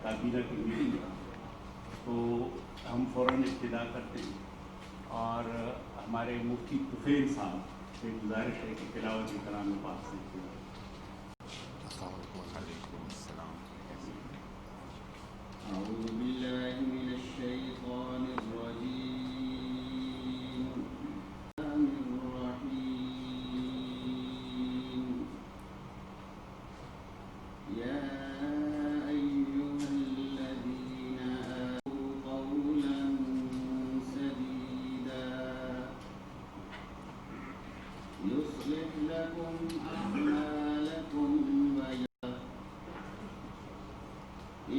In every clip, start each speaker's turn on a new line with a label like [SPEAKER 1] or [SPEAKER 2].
[SPEAKER 1] کابینہ کی میٹنگ ہے تو ہم فوراً ابتدا کرتے ہیں، اور ہمارے مفتی طفیل صاحب سے گزارش ہے کہ تلاوت کلام پاک سے
[SPEAKER 2] وعلیکم السلام.
[SPEAKER 3] أعوذ بالله من الشيطان الرجيم. الرحمن الرحيم. يا أيها الذين آمنوا قولا سديدا يصلح لكم أعمالكم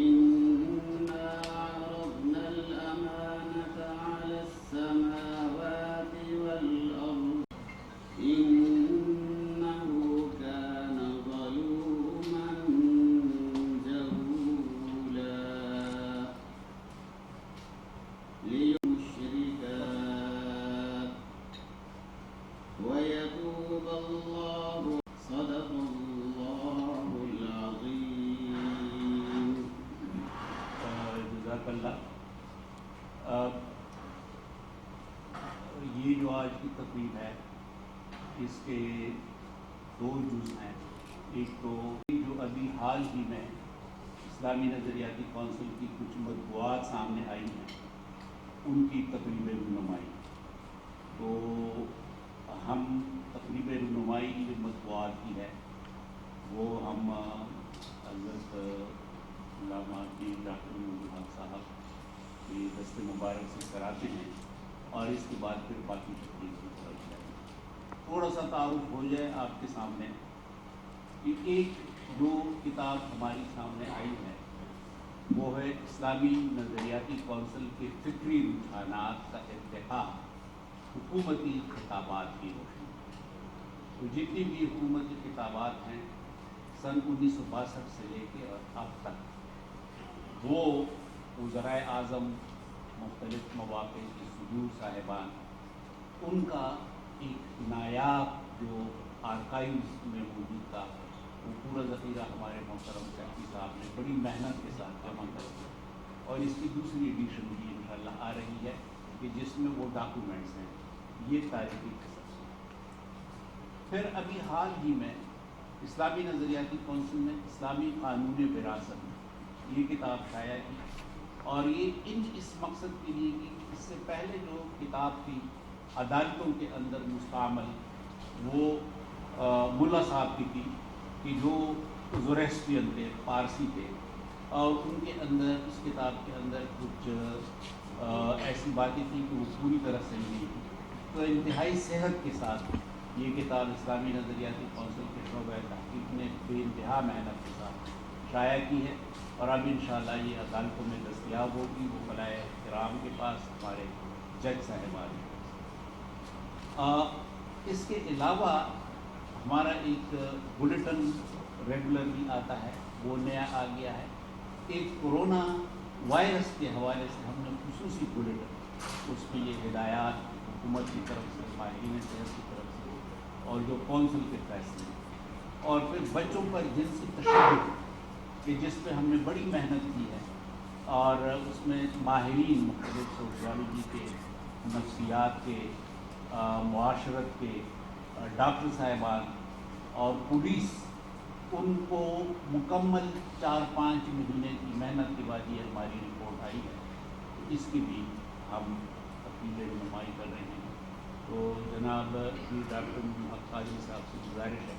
[SPEAKER 3] إنا عرضنا الأمانة على السماوات والأرض إنه كان ظلوما جهولا للمشركات ويتوب الله. صدق الله العظيم.
[SPEAKER 1] جزاک اللہ. یہ جو آج کی تقریب ہے اس کے دو جز ہیں. ایک تو جو ابھی حال ہی میں اسلامی نظریاتی کونسل کی کچھ مطبوعات سامنے آئی ہیں ان کی تقریب رونمائی. تو ہم تقریب رونمائی جو مطبوعات کی ہے وہ ہم حضرت علامہ ڈاکٹر محمد حق صاحب کی دست مبارک سے کراتے ہیں، اور اس کے بعد پھر باقی تقریب کی طرف جائیں. تھوڑا سا تعارف ہو جائے آپ کے سامنے کہ ایک جو کتاب ہماری سامنے آئی ہے وہ ہے اسلامی نظریاتی کونسل کے فکری رجحانات کا ارتقاء حکومتی خطابات کی روشنی. تو جتنی بھی حکومتی خطابات ہیں سن 1962 سے لے کے اور اب تک وہ وزرائے اعظم، مختلف مواقع کے صدور صاحبان، ان کا ایک نایاب جو آرکائیوز میں موجود تھا وہ پورا ذخیرہ ہمارے محترم سیفی صاحب نے بڑی محنت کے ساتھ جمع کر دیا، اور اس کی دوسری ایڈیشن بھی انشاءاللہ آ رہی ہے کہ جس میں وہ ڈاکومنٹس ہیں. یہ تاریخی قصص. پھر ابھی حال ہی میں اسلامی نظریاتی کونسل نے اسلامی قانون وراثت یہ کتاب شائع کی، اور یہ اس مقصد کے لیے کہ اس سے پہلے جو کتاب تھی عدالتوں کے اندر مستعمل وہ ملا صاحب کی تھی کہ جو زوریسٹرین تھے، پارسی تھے، اور ان کے اندر اس کتاب کے اندر کچھ ایسی باتیں تھیں کہ وہ پوری طرح صحیح نہیں تھی. تو انتہائی صحت کے ساتھ یہ کتاب اسلامی نظریاتی کونسل کے شعبہ تحقیق نے بے انتہا محنت کے ساتھ شائع کی ہے، اور اب انشاءاللہ یہ عدالتوں میں دستیاب ہوگی. وہ فلاح کرام کے پاس، ہمارے جج صاحبان کے پاس. اس کے علاوہ ہمارا ایک بلیٹن ریگولرلی آتا ہے، وہ نیا آ گیا ہے. ایک کورونا وائرس کے حوالے سے ہم نے خصوصی بلیٹن، اس میں یہ ہدایات حکومت کی طرف سے، ماہرین صحت کی طرف سے، اور جو کونسل کے فیصلے، اور پھر بچوں پر جنسی تشدد کہ جس پہ ہم نے بڑی محنت کی ہے، اور اس میں ماہرین مختلف سوشیالوجی کے، نفسیات کے، معاشرت کے، ڈاکٹر صاحبان اور پولیس، ان کو مکمل 4-5 مہینے کی محنت کے بعد یہ ہماری رپورٹ آئی ہے. اس کی بھی ہم تقریب رونمائی کر رہے ہیں. تو جناب ڈاکٹر محمد قاضی صاحب سے گزارش ہے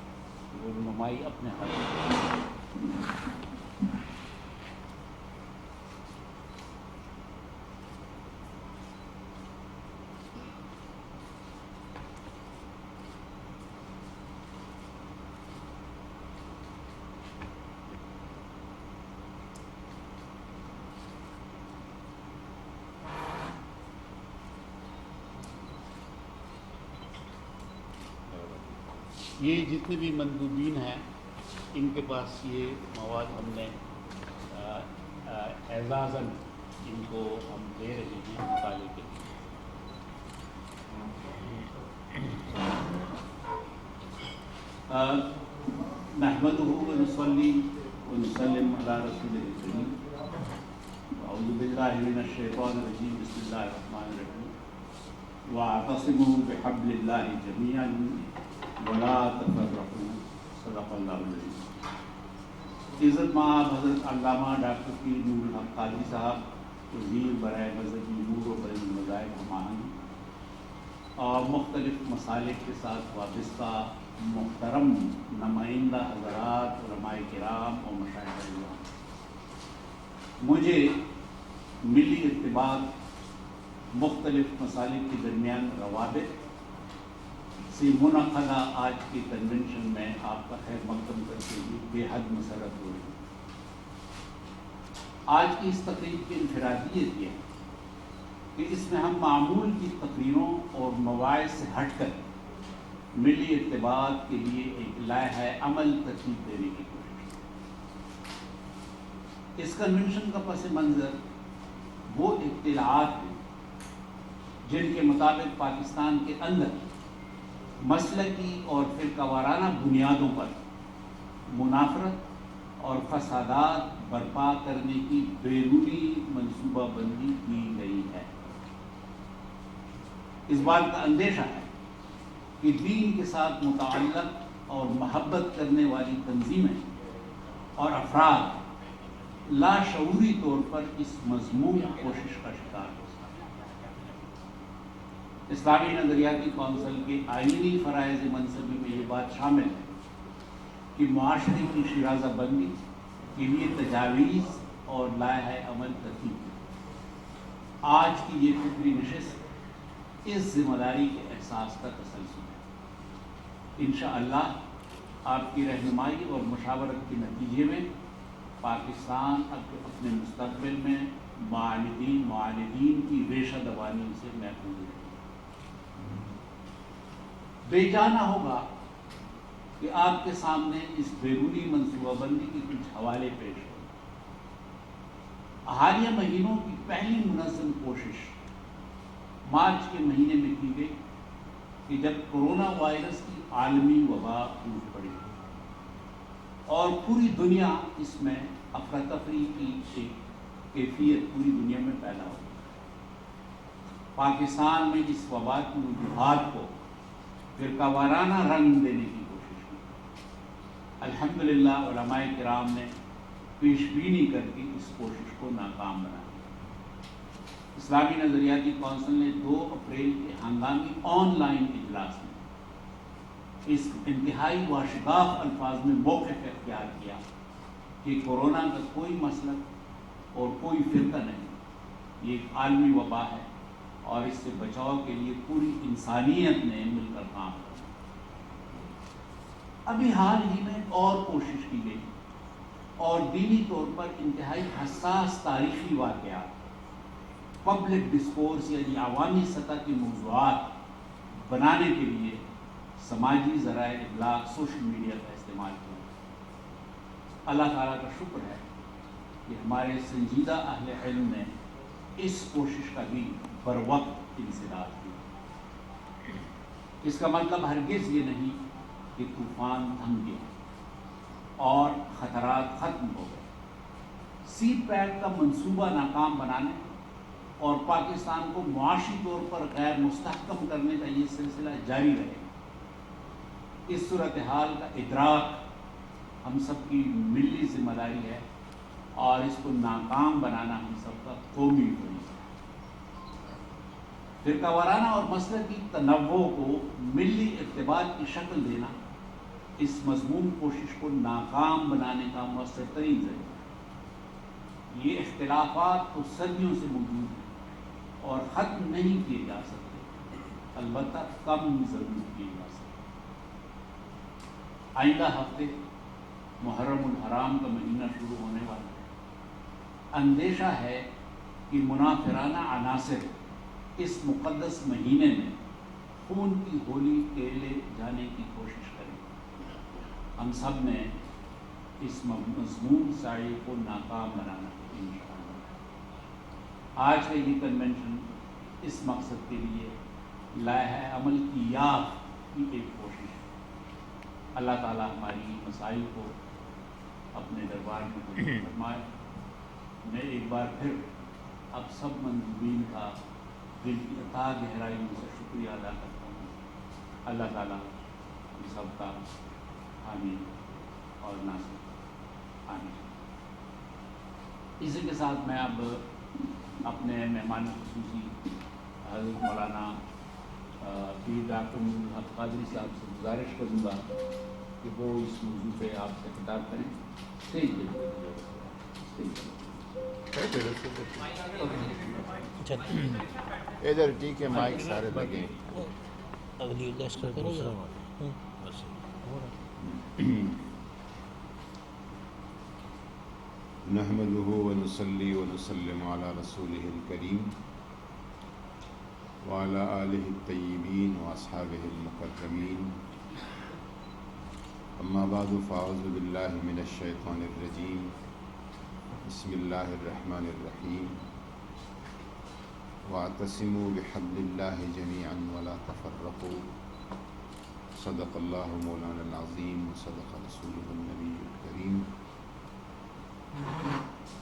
[SPEAKER 1] کہ وہ رونمائی اپنے ہاتھ میں. یہ جتنے بھی مندوبین ہیں ان کے پاس یہ مواد ہم نے اعزازاً ان کو ہم دے رہے ہیں مطالعے کے لیے. نحمدہ و نصلی و نسلم علی رسولہ الکریم. اعوذ باللہ من الشیطان الرجیم بسم اللہ الرحمن الرحیم واعتصموا بحبل اللہ جمیعا ولا تفرقوا صدق اللہ العظیم۔ عزت مآب حضرت علامہ ڈاکٹر پیر نور الحق قادری صاحب وزیر برائے مذہبی نور و بین المذاہب ہماہنگ اور مختلف مسالک کے ساتھ وابستہ محترم نمائندہ حضرات علماء کرام اور مشائخ کرام، مجھے ملی ارتباط مختلف مسالک کے درمیان روابط سے منعقدہ آج کی کنونشن میں آپ کا خیر مقدم کرتے ہوئے بے حد مسرت ہو رہی ہے۔ آج کی اس تقریب کی انفرادیت یہ ہے کہ اس میں ہم معمول کی تقریروں اور مواعظ سے ہٹ کر ملی ارتباط کے لیے ایک لائحہ عمل ترتیب دینے کی کوشش ہے۔ اس کنونشن کا پس منظر وہ اطلاعات ہیں جن کے مطابق پاکستان کے اندر مسلکی اور فرقہ وارانہ بنیادوں پر منافرت اور فسادات برپا کرنے کی بیرونی منصوبہ بندی کی گئی ہے۔ اس بات کا اندیشہ ہے کہ دین کے ساتھ متعلق اور محبت کرنے والی تنظیمیں اور افراد لاشعوری طور پر اس مذموم کوشش کا شکار ہو سکتے ہیں۔ اسلامی نظریاتی کونسل کے آئینی فرائض منصبی میں یہ بات شامل ہے کہ معاشرے کی شیرازہ بندی کے لیے تجاویز اور لائحہ عمل ترتیب۔ آج کی یہ فکری نشست اس ذمہ داری کے احساس کا تسلسل ہے۔ انشاءاللہ آپ کی رہنمائی اور مشاورت کے نتیجے میں پاکستان اپنے مستقبل میں معاندین کی ریشہ دبانی سے محفوظ رہے۔ بے جانا ہوگا کہ آپ کے سامنے اس بیرونی منصوبہ بندی کی کچھ حوالے پیش ہو۔ حالیہ مہینوں کی پہلی منظم کوشش مارچ کے مہینے میں کی گئی کہ جب کورونا وائرس کی عالمی وبا ٹوٹ پڑی اور پوری دنیا اس میں افراتفری کی ایک کیفیت پوری دنیا میں پیدا ہو گئی۔ پاکستان میں اس وبا کی وجوہات کو فرقہ وارانہ رنگ دینے کی کوشش کی۔ الحمدللہ علماء کرام نے پیش بینی کر کے اس کوشش کو ناکام بنایا۔ اسلامی نظریاتی کونسل نے 2 اپریل کے ہنگامی آن لائن اجلاس میں اس انتہائی واشگاف الفاظ میں موقف اختیار کیا کہ کورونا کا کوئی مسلک اور کوئی فرقہ نہیں، یہ ایک عالمی وبا ہے اور اس سے بچاؤ کے لیے پوری انسانیت نے مل کر کام کرنا۔ ابھی حال ہی میں اور کوشش کی گئی اور دینی طور پر انتہائی حساس تاریخی واقعات پبلک ڈسکورس یعنی عوامی سطح کے موضوعات بنانے کے لیے سماجی ذرائع ابلاغ سوشل میڈیا کا استعمال کیا۔ اللہ تعالیٰ کا شکر ہے کہ ہمارے سنجیدہ اہل علم نے اس کوشش کا بھی بروقت انسداد کیا۔ اس کا مطلب ہرگز یہ نہیں کہ طوفان تھم گیا اور خطرات ختم ہو گئے۔ سی پیک کا منصوبہ ناکام بنانے اور پاکستان کو معاشی طور پر غیر مستحکم کرنے کا یہ سلسلہ جاری رہے۔ اس صورتحال کا ادراک ہم سب کی ملی ذمہ داری ہے اور اس کو ناکام بنانا ہم سب کا قومی فریضہ ہے۔ فرقہ وارانہ اور مسلکی تنوع کو ملی ارتباط کی شکل دینا اس مضمون کوشش کو ناکام بنانے کا مؤثر ترین ذریعہ ہے۔ یہ اختلافات تو صدیوں سے موجود ہیں اور ختم نہیں کیے جا سکتے، البتہ کم ضرور کیے جا سکتے۔ آئندہ ہفتے محرم الحرام کا مہینہ شروع ہونے والا ہے۔ اندیشہ ہے کہ منافرانہ عناصر اس مقدس مہینے میں خون کی ہولی کھیلے جانے کی کوشش کریں۔ ہم سب نے اس مضمون سعی کو ناکام بنانا ہے انشاءاللہ۔ آج کا یہ کنونشن اس مقصد کے لیے لائحہ عمل کی یاد کی ایک کوشش ہے۔ اللہ تعالیٰ ہماری مسائل کو اپنے دربار میں قبول فرمائے۔ میں ایک بار پھر اب سب منظمین کا دل کی عطا گہرائیوں سے شکریہ ادا کرتا ہوں۔ اللہ تعالیٰ ہم سب کا حامی اور ناصر آمین۔ اسی کے ساتھ میں اب اپنے مہمان خصوصی حضرت مولانا پیر ڈاکٹر محمد قادری صاحب سے گزارش کروں گا کہ وہ اس موضوع پہ آپ سے خطاب کریں۔ اسٹیج پہ
[SPEAKER 2] ادھر ٹھیک ہے، مائک سارے لگے۔ نحمده ونصلي ونسلم على رسوله الكريم وعلى آله الطيبين وأصحابه المكرمين، أما بعد فأعوذ بالله من الشيطان الرجيم، بسم الله الرحمن الرحيم، واعتصموا بحبل الله جميعا ولا تفرقوا، صدق الله مولانا العظيم وصدق رسوله النبي الكريم،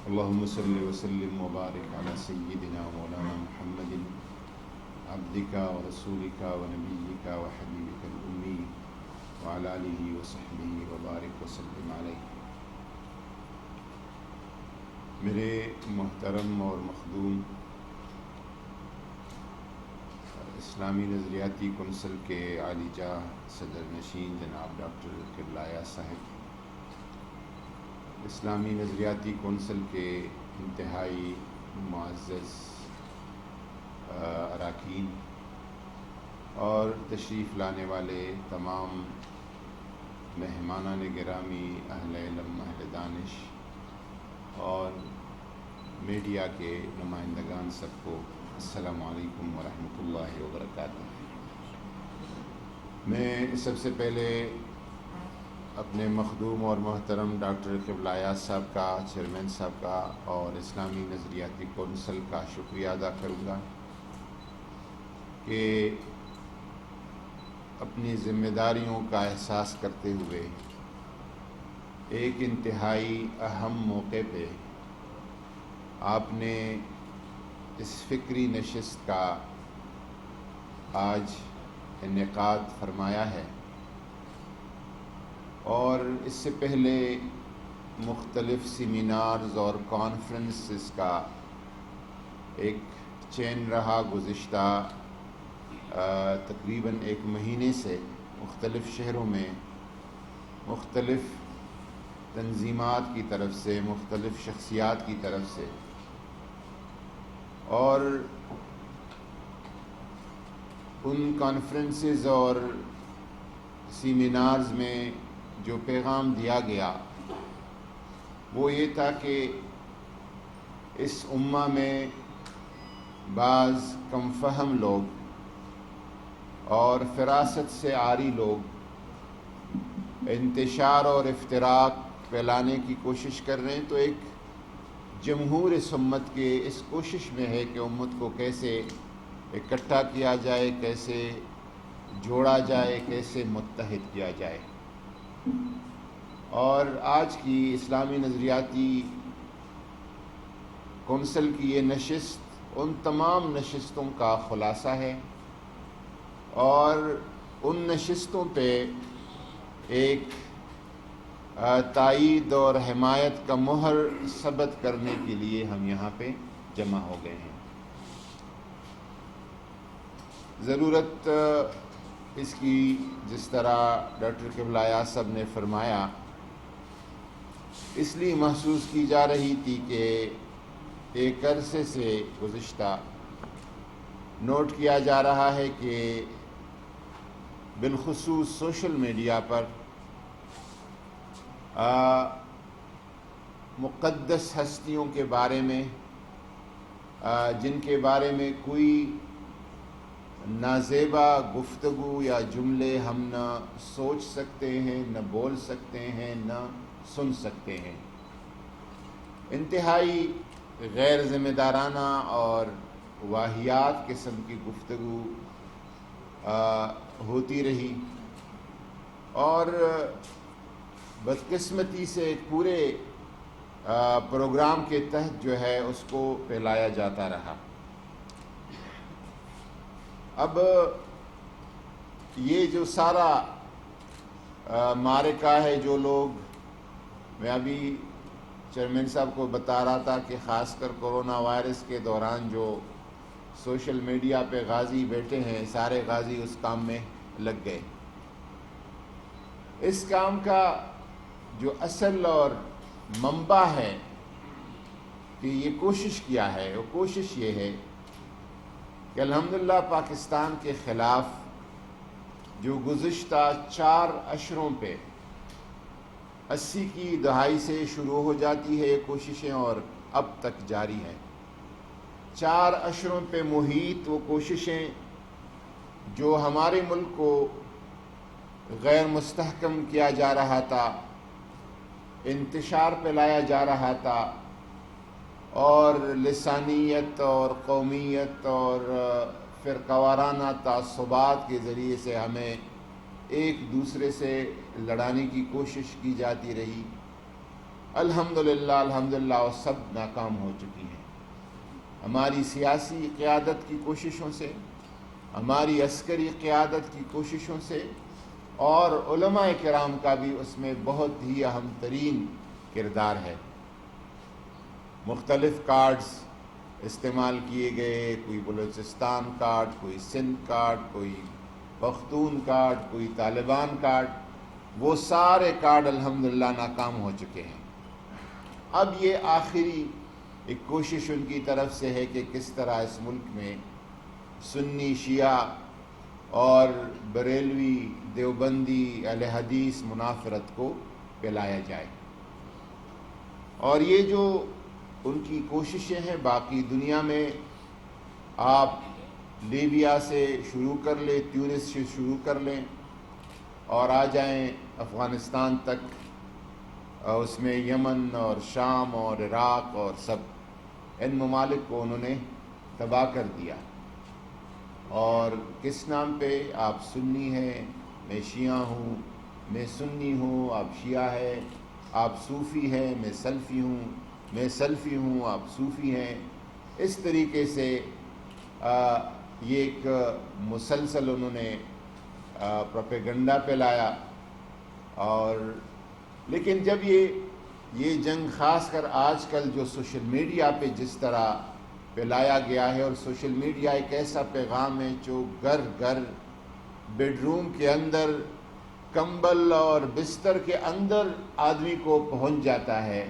[SPEAKER 2] اللهم صل وسلم وبارك على سيدنا مولانا محمد عبدك ورسولك ونبيك وحبيبك الأمي وعلى آله وصحبه وبارك وسلم عليه۔ میرے محترم اور مخدوم اسلامی نظریاتی کونسل کے عالی جاہ صدر نشین جناب ڈاکٹر قبلہ ایاز صاحب، اسلامی نظریاتی کونسل کے انتہائی معزز اراکین اور تشریف لانے والے تمام مہمانان گرامی، اہل علم، اہل دانش اور میڈیا کے نمائندگان، سب کو السلام علیکم ورحمۃ اللہ وبرکاتہ۔ میں سب سے پہلے اپنے مخدوم اور محترم ڈاکٹر قبلہ ایاز صاحب کا، چیئرمین صاحب کا اور اسلامی نظریاتی کونسل کا شکریہ ادا کروں گا کہ اپنی ذمہ داریوں کا احساس کرتے ہوئے ایک انتہائی اہم موقع پہ آپ نے اس فکری نشست کا آج انعقاد فرمایا ہے، اور اس سے پہلے مختلف سیمینارز اور کانفرنسز کا ایک چین رہا گزشتہ تقریباً 1 مہینے سے مختلف شہروں میں مختلف تنظیمات کی طرف سے، مختلف شخصیات کی طرف سے، اور ان کانفرنسز اور سیمینارز میں جو پیغام دیا گیا وہ یہ تھا کہ اس امہ میں بعض کم فہم لوگ اور فراست سے عاری لوگ انتشار اور افتراق پھیلانے کی کوشش کر رہے ہیں، تو ایک جمہور اس امت کے اس کوشش میں ہے کہ امت کو کیسے اکٹھا کیا جائے، کیسے جوڑا جائے، کیسے متحد کیا جائے۔ اور آج کی اسلامی نظریاتی کونسل کی یہ نشست ان تمام نشستوں کا خلاصہ ہے، اور ان نشستوں پہ ایک تائید اور حمایت کا مہر ثبت کرنے کے لیے ہم یہاں پہ جمع ہو گئے ہیں۔ ضرورت اس کی، جس طرح ڈاکٹر قبلہ ایاز صاحب نے فرمایا، اس لیے محسوس کی جا رہی تھی کہ ایک عرصے سے گزشتہ نوٹ کیا جا رہا ہے کہ بالخصوص سوشل میڈیا پر مقدس ہستیوں کے بارے میں، جن کے بارے میں کوئی نازیبا گفتگو یا جملے ہم نہ سوچ سکتے ہیں، نہ بول سکتے ہیں، نہ سن سکتے ہیں، انتہائی غیر ذمہ دارانہ اور واہیات قسم کی گفتگو ہوتی رہی، اور بدقسمتی سے پورے پروگرام کے تحت جو ہے اس کو پھیلایا جاتا رہا۔ اب یہ جو سارا معرکہ ہے، جو لوگ، میں ابھی چیئرمین صاحب کو بتا رہا تھا کہ خاص کر کورونا وائرس کے دوران جو سوشل میڈیا پہ غازی بیٹھے ہیں، سارے غازی اس کام میں لگ گئے۔ اس کام کا جو اصل اور منبع ہے کہ یہ کوشش کیا ہے، وہ کوشش یہ ہے کہ الحمدللہ پاکستان کے خلاف جو گزشتہ 4 اشروں پہ 80 کی دہائی سے شروع ہو جاتی ہے یہ کوششیں اور اب تک جاری ہیں، 4 اشروں پہ محیط وہ کوششیں جو ہمارے ملک کو غیر مستحکم کیا جا رہا تھا، انتشار پہ لایا جا رہا تھا، اور لسانیت اور قومیت اور فرقہ وارانہ تعصبات کے ذریعے سے ہمیں ایک دوسرے سے لڑانے کی کوشش کی جاتی رہی۔ الحمدللہ وہ سب ناکام ہو چکی ہیں۔ ہماری سیاسی قیادت کی کوششوں سے، ہماری عسکری قیادت کی کوششوں سے، اور علماء کرام کا بھی اس میں بہت ہی اہم ترین کردار ہے۔ مختلف کارڈز استعمال کیے گئے، کوئی بلوچستان کارڈ، کوئی سندھ کارڈ، کوئی پختون کارڈ، کوئی طالبان کارڈ، وہ سارے کارڈ الحمدللہ ناکام ہو چکے ہیں۔ اب یہ آخری ایک کوشش ان کی طرف سے ہے کہ کس طرح اس ملک میں سنی شیعہ اور بریلوی دیوبندی اہل حدیث منافرت کو پھیلایا جائے، اور یہ جو ان کی کوششیں ہیں باقی دنیا میں، آپ لیبیا سے شروع کر لیں، تیونس سے شروع کر لیں اور آ جائیں افغانستان تک، اس میں یمن اور شام اور عراق اور سب ان ممالک کو انہوں نے تباہ کر دیا۔ اور کس نام پہ؟ آپ سنی ہیں، میں شیعہ ہوں، میں سنی ہوں، آپ شیعہ ہیں، آپ صوفی ہیں، میں سلفی ہوں، میں سلفی ہوں، آپ صوفی ہیں۔ اس طریقے سے یہ ایک مسلسل انہوں نے پروپیگنڈا پھیلایا۔ اور لیکن جب یہ جنگ خاص کر آج کل جو سوشل میڈیا پہ جس طرح پھیلایا گیا ہے، اور سوشل میڈیا ایک ایسا پیغام ہے جو گھر گھر، بیڈ روم کے اندر، کمبل اور بستر کے اندر آدمی کو پہنچ جاتا ہے،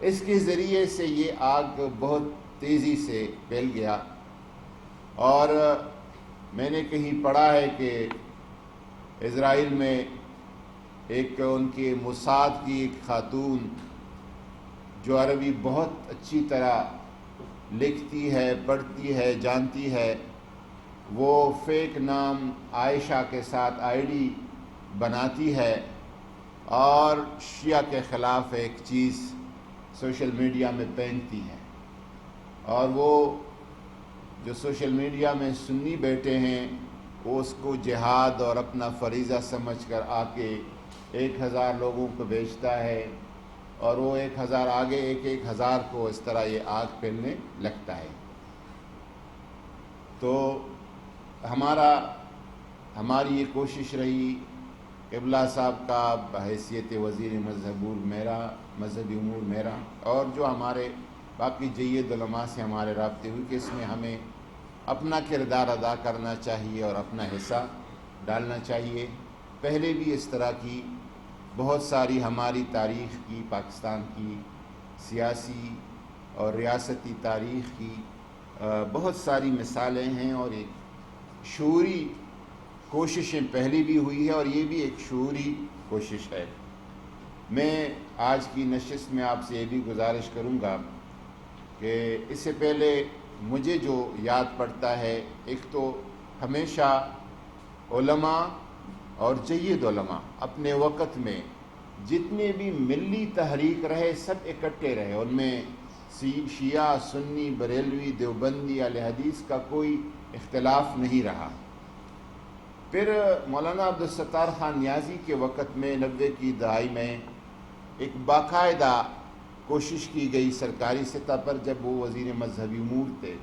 [SPEAKER 2] اس کے ذریعے سے یہ آگ بہت تیزی سے پھیل گیا۔ اور میں نے کہیں پڑھا ہے کہ اسرائیل میں ایک ان کے موساد کی ایک خاتون جو عربی بہت اچھی طرح لکھتی ہے، پڑھتی ہے، جانتی ہے، وہ فیک نام عائشہ کے ساتھ آئی ڈی بناتی ہے اور شیعہ کے خلاف ایک چیز سوشل میڈیا میں پھینکتی ہے، اور وہ جو سوشل میڈیا میں سنی بیٹھے ہیں وہ اس کو جہاد اور اپنا فریضہ سمجھ کر آ کے 1000 لوگوں کو بھیجتا ہے، اور وہ 1000 آگے 1000 کو اس طرح یہ آگ پھیلنے لگتا ہے۔ تو ہماری یہ کوشش رہی، قبلہ صاحب کا بحیثیت وزیر مذہبی امور میرا، اور جو ہمارے باقی جید علماء سے ہمارے رابطے ہوئے کہ اس میں ہمیں اپنا کردار ادا کرنا چاہیے اور اپنا حصہ ڈالنا چاہیے۔ پہلے بھی اس طرح کی بہت ساری ہماری تاریخ کی، پاکستان کی سیاسی اور ریاستی تاریخ کی بہت ساری مثالیں ہیں، اور ایک شعوری کوششیں پہلے بھی ہوئی ہے، اور یہ بھی ایک شعوری کوشش ہے۔ میں آج کی نشست میں آپ سے یہ بھی گزارش کروں گا کہ اس سے پہلے مجھے جو یاد پڑتا ہے، ایک تو ہمیشہ علماء اور جید علماء اپنے وقت میں جتنے بھی ملی تحریک رہے سب اکٹھے رہے، ان میں شیعہ، سنی، بریلوی، دیوبندی، اہل حدیث کا کوئی اختلاف نہیں رہا۔ پھر مولانا عبدالستار خان نیازی کے وقت میں 90 کی دہائی میں ایک باقاعدہ کوشش کی گئی سرکاری سطح پر جب وہ وزیر مذہبی امور تھے،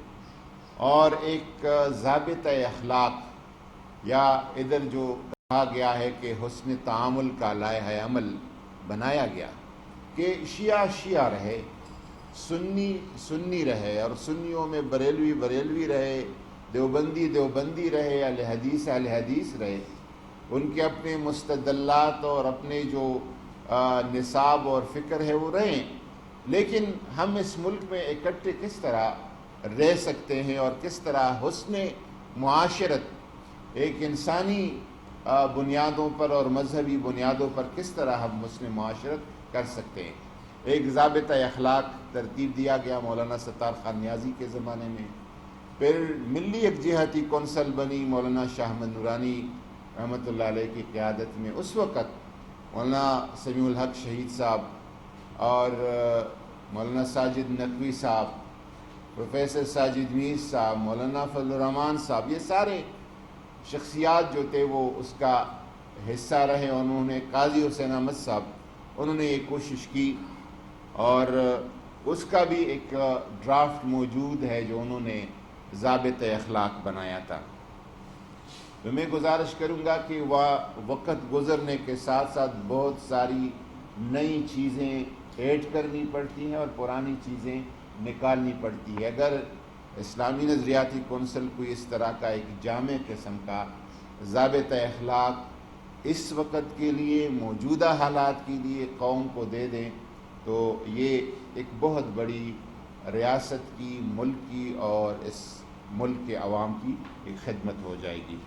[SPEAKER 2] اور ایک ضابطہ اخلاق یا ادھر جو کہا گیا ہے کہ حسن تعامل کا لائحہ عمل بنایا گیا کہ شیعہ شیعہ رہے، سنی سنی رہے، اور سنیوں میں بریلوی بریلوی رہے، دیوبندی دیوبندی رہے، اہل حدیث اہل حدیث رہے، ان کے اپنے مستدلات اور اپنے جو نصاب اور فکر ہے وہ رہیں، لیکن ہم اس ملک میں اکٹھے کس طرح رہ سکتے ہیں اور کس طرح حسن معاشرت ایک انسانی بنیادوں پر اور مذہبی بنیادوں پر کس طرح ہم حسن معاشرت کر سکتے ہیں۔ ایک ضابطہ اخلاق ترتیب دیا گیا مولانا ستار خان نیازی کے زمانے میں، پھر ملی یکجہتی کونسل بنی مولانا شاہ احمد نورانی رحمۃ اللہ علیہ کی قیادت میں، اس وقت مولانا سمیع الحق شہید صاحب اور مولانا ساجد نقوی صاحب، پروفیسر ساجد میر صاحب، مولانا فضل الرحمان صاحب، یہ سارے شخصیات جو تھے وہ اس کا حصہ رہے، اور انہوں نے قاضی حسین احمد صاحب انہوں نے یہ کوشش کی، اور اس کا بھی ایک ڈرافٹ موجود ہے جو انہوں نے ضابط اخلاق بنایا تھا۔ تو میں گزارش کروں گا کہ وقت گزرنے کے ساتھ ساتھ بہت ساری نئی چیزیں ایڈ کرنی پڑتی ہیں اور پرانی چیزیں نکالنی پڑتی ہے۔ اگر اسلامی نظریاتی کونسل کو اس طرح کا ایک جامع قسم کا ضابطہ اخلاق اس وقت کے لیے، موجودہ حالات کے لیے قوم کو دے دیں تو یہ ایک بہت بڑی ریاست کی، ملک کی اور اس ملک کے عوام کی ایک خدمت ہو جائے گی۔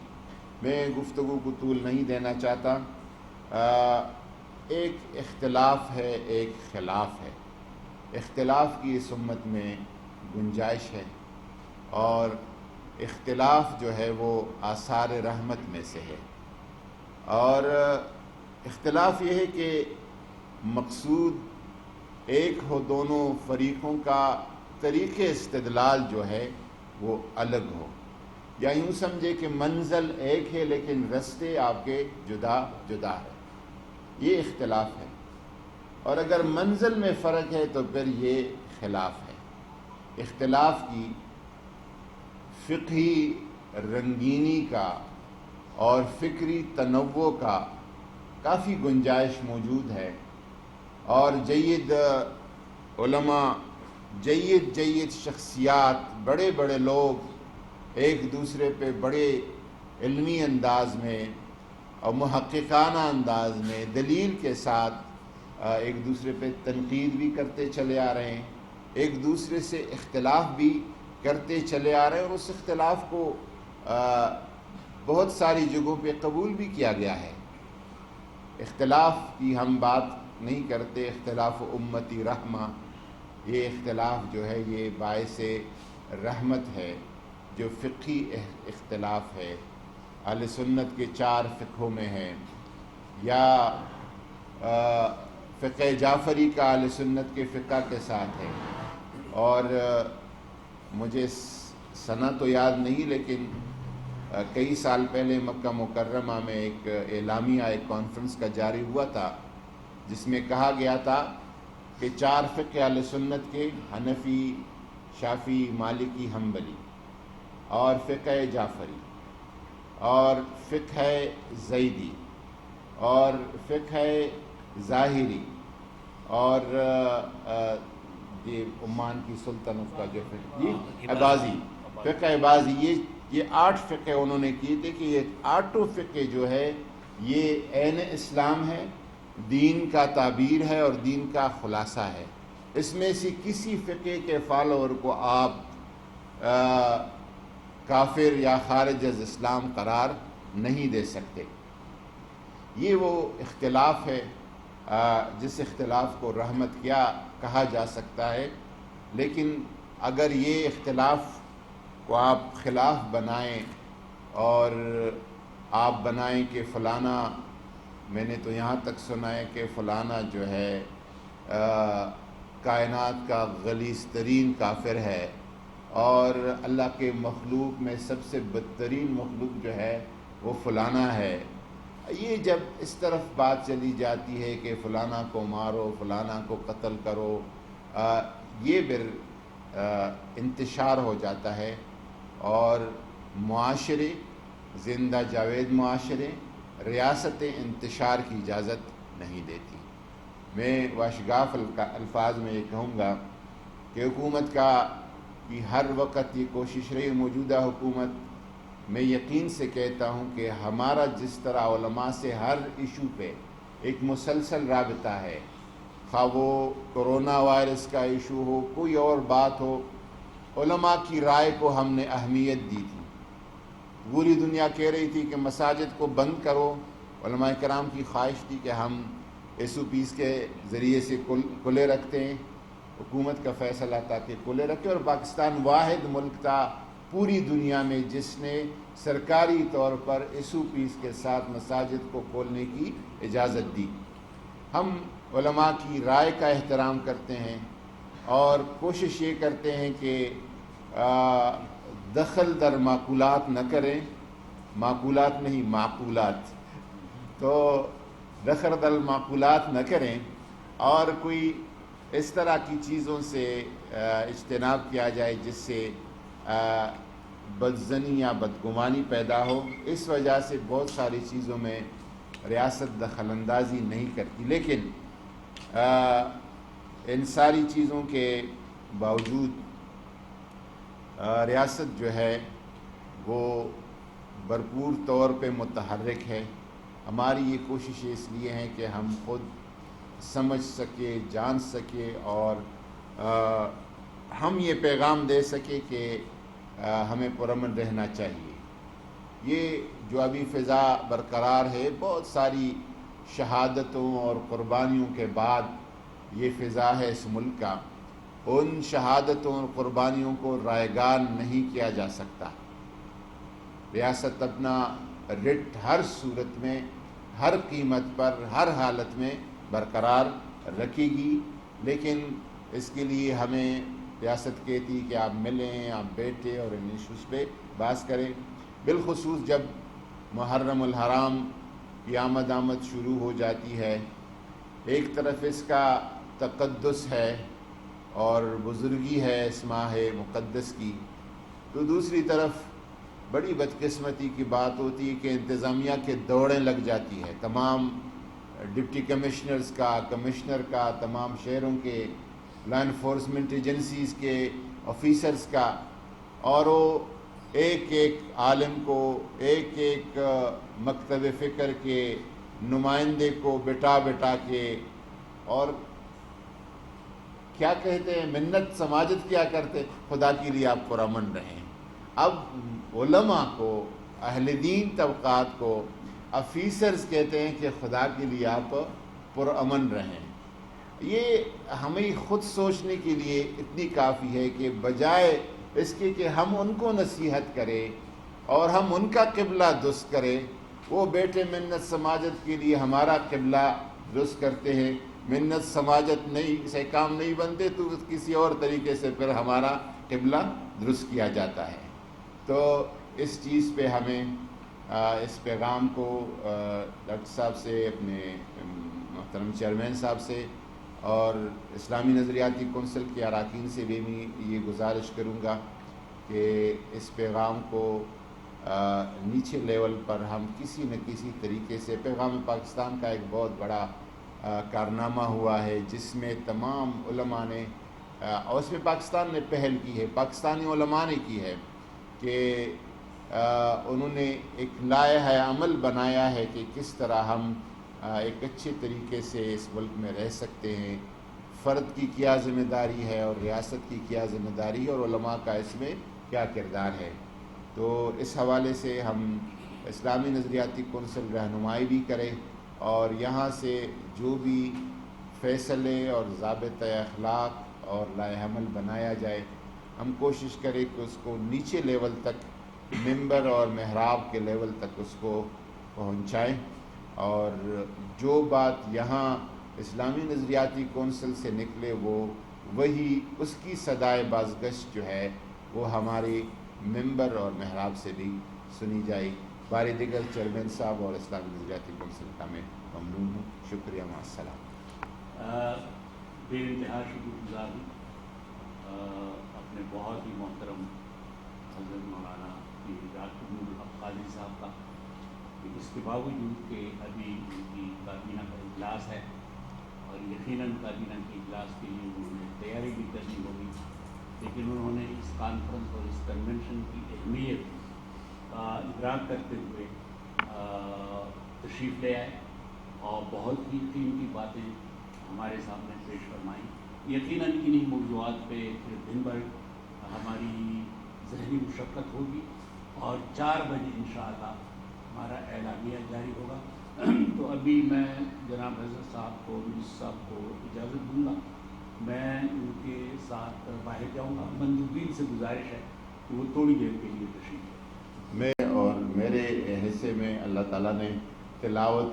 [SPEAKER 2] میں گفتگو کو طول نہیں دینا چاہتا۔ ایک اختلاف ہے، ایک خلاف ہے۔ اختلاف کی اس امت میں گنجائش ہے، اور اختلاف جو ہے وہ آثار رحمت میں سے ہے، اور اختلاف یہ ہے کہ مقصود ایک ہو، دونوں فریقوں کا طریق استدلال جو ہے وہ الگ ہو، یا یوں سمجھے کہ منزل ایک ہے لیکن رستے آپ کے جدا جدا ہے، یہ اختلاف ہے۔ اور اگر منزل میں فرق ہے تو پھر یہ خلاف ہے۔ اختلاف کی فقہی رنگینی کا اور فکری تنوع کا کافی گنجائش موجود ہے، اور جید علماء، جید شخصیات، بڑے بڑے لوگ ایک دوسرے پہ بڑے علمی انداز میں اور محققانہ انداز میں دلیل کے ساتھ ایک دوسرے پہ تنقید بھی کرتے چلے آ رہے ہیں، ایک دوسرے سے اختلاف بھی کرتے چلے آ رہے ہیں، اور اس اختلاف کو بہت ساری جگہوں پہ قبول بھی کیا گیا ہے۔ اختلاف کی ہم بات نہیں کرتے، اختلاف امتی رحمہ، یہ اختلاف جو ہے یہ باعث رحمت ہے۔ جو فقہی اختلاف ہے اہل سنت کے 4 فقہوں میں ہے، یا فقہ جعفری کا اہل سنت کے فقہ کے ساتھ ہے، اور مجھے سنہ تو یاد نہیں، لیکن کئی سال پہلے مکہ مکرمہ میں ایک اعلامیہ، ایک کانفرنس کا جاری ہوا تھا، جس میں کہا گیا تھا کہ 4 فقہ اہل سنت کے، حنفی، شافعی، مالکی، حنبلی، اور فقہ جعفری، اور فقہ زیدی، اور فقہ ظاہری، اور یہ عمان کی سلطنت کا جو فقہ عباسی، فقہ عباسی، یہ 8 فقہ انہوں نے کیے تھے کہ یہ 8 فقہ جو ہے یہ عین اسلام ہے، دین کا تعبیر ہے اور دین کا خلاصہ ہے۔ اس میں سے کسی فقہ کے فالوور کو آپ کافر یا خارج از اسلام قرار نہیں دے سکتے۔ یہ وہ اختلاف ہے جس اختلاف کو رحمت کیا کہا جا سکتا ہے، لیکن اگر یہ اختلاف کو آپ خلاف بنائیں اور آپ بنائیں کہ فلانا، میں نے تو یہاں تک سنا ہے کہ فلانا جو ہے کائنات کا غلیظ ترین کافر ہے، اور اللہ کے مخلوق میں سب سے بدترین مخلوق جو ہے وہ فلانا ہے۔ یہ جب اس طرف بات چلی جاتی ہے کہ فلانا کو مارو، فلانا کو قتل کرو، یہ انتشار ہو جاتا ہے اور معاشرے زندہ جاوید معاشرے ریاستیں انتشار کی اجازت نہیں دیتی۔ میں واشگاف الفاظ میں یہ کہوں گا کہ حکومت کی ہر وقت یہ کوشش رہی، موجودہ حکومت میں یقین سے کہتا ہوں کہ ہمارا جس طرح علماء سے ہر ایشو پہ ایک مسلسل رابطہ ہے، خواہ وہ کرونا وائرس کا ایشو ہو، کوئی اور بات ہو، علماء کی رائے کو ہم نے اہمیت دی تھی۔ پوری دنیا کہہ رہی تھی کہ مساجد کو بند کرو، علماء کرام کی خواہش تھی کہ ہم ایس او پیز کے ذریعے سے کھلے رکھتے ہیں، حکومت کا فیصلہ تھا کہ کھلے رکھے، اور پاکستان واحد ملک تھا پوری دنیا میں جس نے سرکاری طور پر ایس او پیز کے ساتھ مساجد کو کھولنے کی اجازت دی۔ ہم علماء کی رائے کا احترام کرتے ہیں اور کوشش یہ کرتے ہیں کہ دخل در معقولات نہ کریں، معقولات نہیں معقولات، تو دخل در معقولات نہ کریں اور کوئی اس طرح کی چیزوں سے اجتناب کیا جائے جس سے بدظنی یا بدگمانی پیدا ہو۔ اس وجہ سے بہت ساری چیزوں میں ریاست دخل اندازی نہیں کرتی، لیکن ان ساری چیزوں کے باوجود ریاست جو ہے وہ بھرپور طور پہ متحرک ہے۔ ہماری یہ کوشش اس لیے ہے کہ ہم خود سمجھ سکے، جان سکے اور ہم یہ پیغام دے سکے کہ ہمیں پرامن رہنا چاہیے۔ یہ جو ابھی فضا برقرار ہے، بہت ساری شہادتوں اور قربانیوں کے بعد یہ فضا ہے اس ملک کا، ان شہادتوں اور قربانیوں کو رائگان نہیں کیا جا سکتا۔ ریاست اپنا رٹ ہر صورت میں، ہر قیمت پر، ہر حالت میں برقرار رکھے گی، لیکن اس کے لیے ہمیں ریاست کہتی کہ آپ ملیں، آپ بیٹھیں اور ان ایشوز پہ بحث کریں، بالخصوص جب محرم الحرام کی آمد شروع ہو جاتی ہے۔ ایک طرف اس کا تقدس ہے اور بزرگی ہے اس ماہ مقدس کی، تو دوسری طرف بڑی بدقسمتی کی بات ہوتی ہے کہ انتظامیہ کے دوڑیں لگ جاتی ہے، تمام ڈپٹی کمشنرز کا، کمشنر کا، تمام شہروں کے لا انفورسمنٹ ایجنسیز کے آفیسرز کا، اور وہ ایک ایک عالم کو، ایک ایک مکتب فکر کے نمائندے کو بٹا کے، اور کیا کہتے ہیں، منت سماجت کیا کرتے، خدا کے لیے آپ پرامن رہیں۔ اب علماء کو، اہل دین طبقات کو آفیسرز کہتے ہیں کہ خدا کے لیے آپ پرامن رہیں۔ یہ ہمیں خود سوچنے کے لیے اتنی کافی ہے کہ بجائے اس کے کہ ہم ان کو نصیحت کریں اور ہم ان کا قبلہ درست کریں، وہ بیٹے منت سماجت کے لیے ہمارا قبلہ درست کرتے ہیں۔ منت سماجت نہیں سے کام نہیں بنتے تو کسی اور طریقے سے پھر ہمارا قبلہ درست کیا جاتا ہے۔ تو اس چیز پہ ہمیں اس پیغام کو ڈاکٹر صاحب سے، اپنے محترم چیئرمین صاحب سے اور اسلامی نظریاتی کونسل کے اراکین سے بھی میں یہ گزارش کروں گا کہ اس پیغام کو نیچے لیول پر ہم کسی نہ کسی طریقے سے، پیغام پاکستان کا ایک بہت بڑا کارنامہ ہوا ہے جس میں تمام علماء نے، اور اس میں پاکستان نے پہل کی ہے، پاکستانی علماء نے کی ہے کہ انہوں نے ایک لائحہ عمل بنایا ہے کہ کس طرح ہم ایک اچھے طریقے سے اس ملک میں رہ سکتے ہیں، فرد کی کیا ذمہ داری ہے اور ریاست کی کیا ذمہ داری ہے اور علماء کا اس میں کیا کردار ہے۔ تو اس حوالے سے ہم اسلامی نظریاتی کونسل رہنمائی بھی کریں اور یہاں سے جو بھی فیصلے اور ضابطۂ اخلاق اور لائحہ عمل بنایا جائے، ہم کوشش کریں کہ اس کو نیچے لیول تک، ممبر اور محراب کے لیول تک اس کو پہنچائیں، اور جو بات یہاں اسلامی نظریاتی کونسل سے نکلے وہی اس کی صدائے بازگشت جو ہے وہ ہماری ممبر اور محراب سے بھی سنی جائے۔ بار دیگر چیئرمین صاحب اور اسلامی نظریاتی کونسل کا میں ممنون ہوں، شکریہ، مع السلام۔
[SPEAKER 1] بے انتہا شکر گزار ہوں اپنے بہت ہی محترم حضرت مولانا ڈاکٹر نور الحق قادری صاحب کا کہ اس کے باوجود کہ ابھی ان کی کابینہ کا اجلاس ہے اور یقیناً کابینہ کے اجلاس کے لیے انہوں نے تیاری بھی کرنی ہوگی، لیکن انہوں نے اس کانفرنس اور اس کنونشن کی اہمیت کا ادراک کرتے ہوئے تشریف لے آئے اور بہت ہی قیمتی باتیں ہمارے سامنے پیش فرمائیں۔ یقیناً انہی موضوعات پہ پھر دن بھر ہماری ذہنی مشقت ہوگی اور 4 بجے انشاءاللہ ہمارا اعلامیہ جاری ہوگا۔ تو ابھی میں جناب حضرت صاحب کو منسٹر صاحب کو اجازت دوں گا، میں ان کے ساتھ باہر جاؤں گا۔ مندوبین سے گزارش ہے کہ وہ تھوڑی دیر کے لیے تشریف لیں۔
[SPEAKER 2] میں اور میرے حصے میں اللہ تعالیٰ نے تلاوت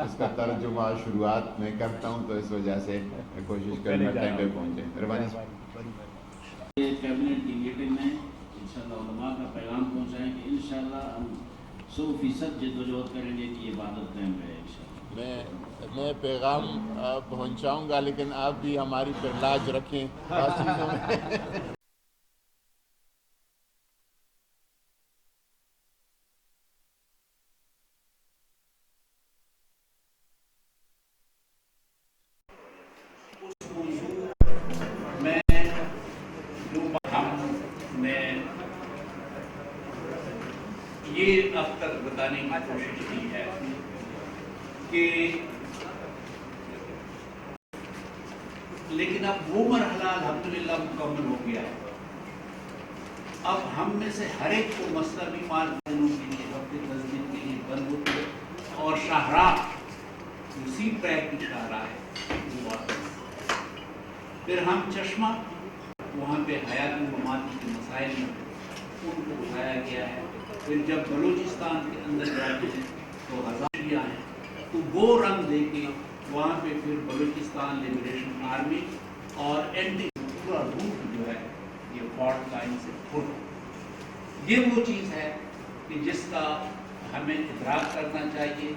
[SPEAKER 2] اس کا ترجمہ شروعات میں کرتا ہوں، تو اس وجہ سے میں کوشش کرنا ٹائم پہ پہنچے۔
[SPEAKER 3] کیبنٹ کی میٹنگ میں انشاءاللہ علماء کا پیغام پہنچائیں کہ انشاءاللہ ہم 100% جدوجہد کریں گے کہ یہ عبادت قائم رہے انشاءاللہ۔
[SPEAKER 2] میں پیغام پہنچاؤں گا، لیکن آپ بھی ہماری پر لاج رکھیں خاص چیزوں میں۔
[SPEAKER 1] یہ اب تک بتانے کی کوشش کی ہے کہ لیکن اب وہ مرحلہ الحمدللہ مکمل ہو گیا ہے۔ اب ہم میں سے ہر ایک کو مسئلہ بھی 5 دنوں کے لیے، ہفتے 10 دن کے لیے بند ہوتی ہے، اور شاہراہ اسی ٹریک کی شاہراہ ہے وہ واپس۔ پھر ہم چشمہ وہاں پہ حیاتی مماتی کے مسائل میں ان کو اٹھایا گیا ہے۔ پھر جب بلوچستان کے اندر جاتے ہیں تو ہزاریہ ہیں، تو وہ رنگ دے کے وہاں پہ پھر بلوچستان لبریشن آرمی اور اینٹی پورا روٹ جو ہے یہ فالٹ لائن سے کھل، یہ وہ چیز ہے کہ جس کا ہمیں ادراک کرنا چاہیے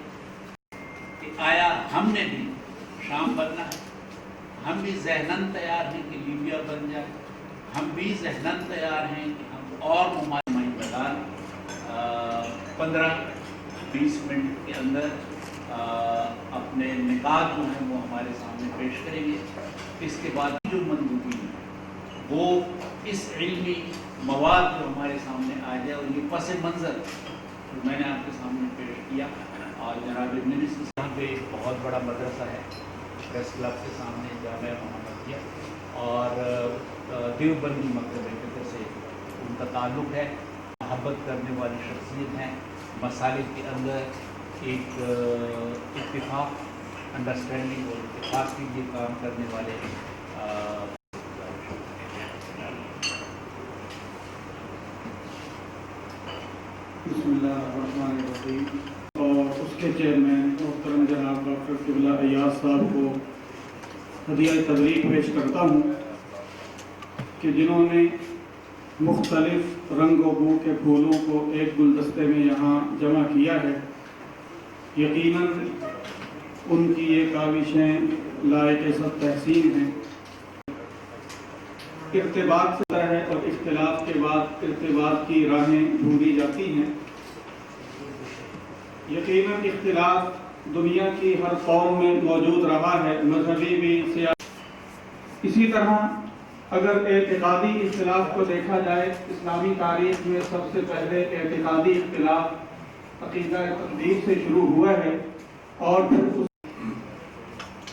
[SPEAKER 1] کہ آیا ہم نے بھی شام بننا ہے، ہم بھی ذہناً تیار ہیں کہ لیبیا بن جائے، ہم بھی ذہناً تیار ہیں کہ ہم اور ممالک میدان 15-20 منٹ کے اندر اپنے نکات جو ہیں وہ ہمارے سامنے پیش کریں گے۔ اس کے بعد جو مندوبین ہیں وہ اس علمی مواد جو ہمارے سامنے آ جائے اور یہ پس منظر جو میں نے آپ کے سامنے پیش کیا، اور جناب منسٹر صاحب پہ ایک بہت بڑا مدرسہ ہے پریس کلب کے سامنے جامعہ محمدیہ، اور دیوبندی مکتبہ فکر سے ان کا تعلق ہے، محبت کرنے والی شخصیت ہیں، مسالک کے اندر ایک اتفاق انڈرسٹینڈنگ اور اتفاق کے لیے کام کرنے والے
[SPEAKER 4] بسم اللہ الرحمن الرحیم۔ اور اس کے چیئرمین محترم جناب ڈاکٹر قبلہ ایاز صاحب کو ہدیہ تبریک پیش کرتا ہوں کہ جنہوں نے مختلف رنگ و بو کے پھولوں کو ایک گلدستے میں یہاں جمع کیا ہے۔ یقیناً ان کی یہ کاوشیں لائق سب تحسین ہیں۔ ارتباط سے ہے اور اختلاف کے بعد ارتباط کی راہیں ڈھونڈی جاتی ہیں۔ یقیناً اختلاف دنیا کی ہر قوم میں موجود رہا ہے، مذہبی بھی، سیاسی۔ اسی طرح اگر اعتقادی اختلاف کو دیکھا جائے، اسلامی تاریخ میں سب سے پہلے اعتقادی اختلاف عقیدہ تقدیر سے شروع ہوا ہے، اور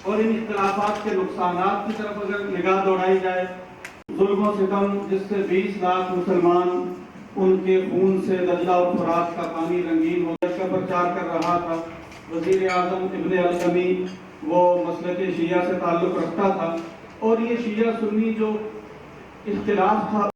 [SPEAKER 4] ان اختلافات کے نقصانات کی طرف اگر نگاہ دوڑائی جائے، ظلم و ستم جس سے 20 لاکھ مسلمان ان کے خون سے دجلہ اور فرات کا پانی رنگین ہو کا پرچار کر رہا تھا۔ وزیر اعظم ابن القمی وہ مسلک شیعہ سے تعلق رکھتا تھا، اور یہ شیعہ سنی جو اختلاف تھا